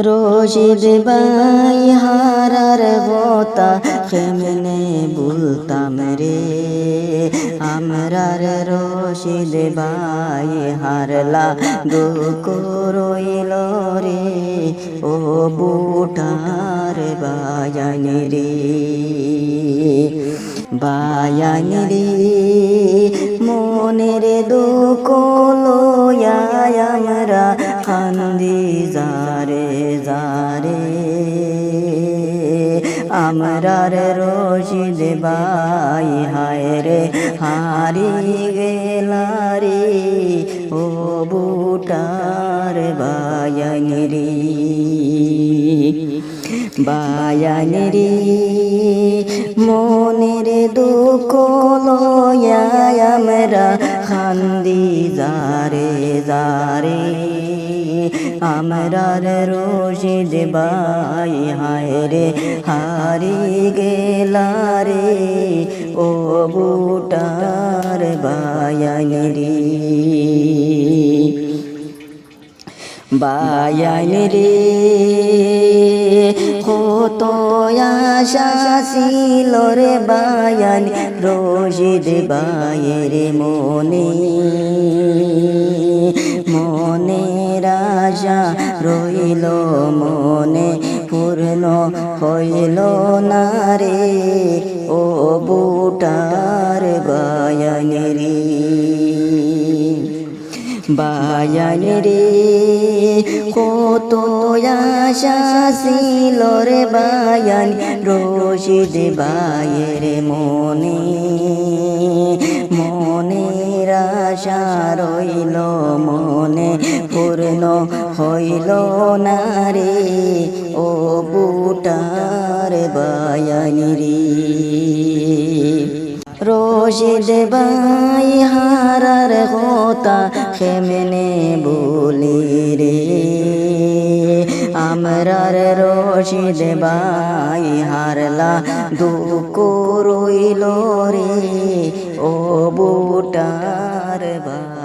রশিদ ভাই হারার কথা কেমনে বলতাম রে, আমরার রশিদ ভাই হারলা দুঃখ রইল রে, ও বুটার বায়ানি রে, বায়ানি রে মনের দুঃখ লয়া আমরা কান্দি যারে যারে, আমরার রশিদ ভাই হায় রে হারি গেলা রে, ও বুটার বায়ানি রে, বায়ানি রে মনের দুঃখ লয়া আমরা কান্দি যারে যারে, আমরার রশিদ ভাই হায় রে হারি গেলা রে, ও বুটার বায়ানি রে, বায়ানি রে কত আশা ছিল রে বায়ানি রশিদ ভাইয়ের মনে, মনের আশা রইল মনে পূর্ণ হইল না রে, ও বুটার বায়ানি রে, বায়ানি রে কত আশা ছিল রে বায়ানি রশিদ ভাইয়ের মনে, মনের আশা রইল মনে পূর্ণ হইল না রে, ও বুটার বায়ানি রে, রশিদ ভাই হারার কথা কেমনে বলি রে, আমরার রশিদ ভাই হারলা দুঃখ রইল রে, ও বুটার বায়ানি।